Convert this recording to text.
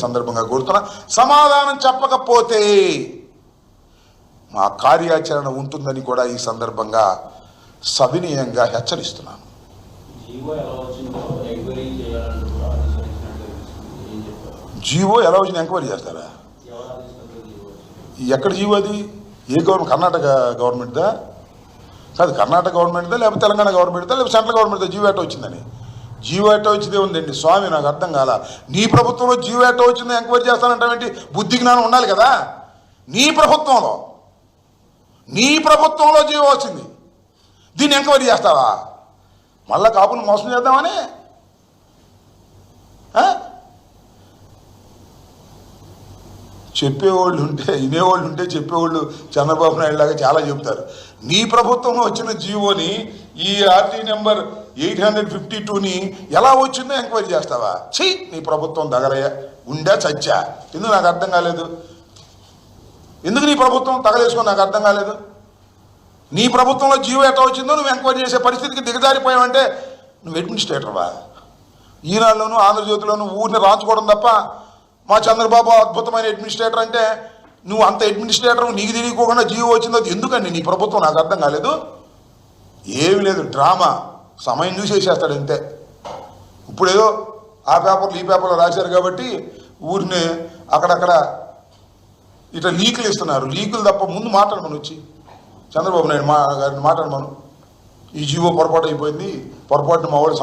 సందర్భంగా కోరుతున్నా. సమాధానం చెప్పకపోతే మా కార్యాచరణ ఉంటుందని కూడా ఈ సందర్భంగా సవినీయంగా హెచ్చరిస్తున్నాను. జీవో ఎలా వచ్చింది ఎంక్వైరీ చేస్తారా? ఎక్కడ జీవో అది? ఏ గవర్నమెంట్? కర్ణాటక గవర్నమెంట్దా? కాదు, కర్ణాటక గవర్నమెంట్దా లేకపోతే తెలంగాణ గవర్నమెంట్దా లేకపోతే సెంట్రల్ గవర్నమెంట్దా జీవో ఎట్ట వచ్చిందని? జీవో ఎట్ట వచ్చిందే ఉందండి స్వామి, నాకు అర్థం కాల. నీ ప్రభుత్వంలో జీవో ఎట్ట వచ్చిందో ఎంక్వైరీ చేస్తానంటావేంటి? బుద్ధి జ్ఞానం ఉండాలి కదా. నీ ప్రభుత్వంలో జీవో వచ్చింది, దీన్ని ఎంక్వైరీ చేస్తావా? మళ్ళా కాపును మోసం చేద్దామని? చెప్పేవాళ్ళు ఉంటే, వినేవాళ్ళు ఉంటే చెప్పేవాళ్ళు చంద్రబాబు నాయుడు లాగా చాలా చెప్తారు. నీ ప్రభుత్వంలో వచ్చిన జీవోని, ఈ ఆర్టీ నెంబర్ 852ని ఎలా వచ్చిందో ఎంక్వైరీ చేస్తావా? నీ ప్రభుత్వం తగలయ్యా, ఉండా చచ్చా? ఎందుకు నాకు అర్థం కాలేదు. ఎందుకు నీ ప్రభుత్వం తగలేసుకొని నాకు అర్థం కాలేదు. నీ ప్రభుత్వంలో జీవో ఎట్లా వచ్చిందో నువ్వు ఎంక్వైరీ చేసే పరిస్థితికి దిగజారిపోయావంటే నువ్వు అడ్మినిస్ట్రేటర్వా? ఈనాడులోనూ ఆంధ్రజ్యోతిలోనూ ఊరిని రాంచుకోవడం తప్ప మా చంద్రబాబు అద్భుతమైన అడ్మినిస్ట్రేటర్ అంటే నువ్వు అంత అడ్మినిస్ట్రేటర్, నీకు తెలియకోకుండా జీవో వచ్చిందో ఎందుకండి నీ ప్రభుత్వం? నాకు అర్థం కాలేదు. ఏమి లేదు, డ్రామా, సమయం చూసేసేస్తాడు అంతే. ఇప్పుడేదో ఆ పేపర్లు ఈ పేపర్లో రాశారు కాబట్టి ఊరిని అక్కడక్కడ ఇట్లా లీకులు ఇస్తున్నారు. లీకులు తప్ప ముందు మాట్లాడమని వచ్చి చంద్రబాబు నాయుడు గారిని మాట్లాడమను. ఈ జీవో పొరపాటు అయిపోయింది, పొరపాటున మా వాడు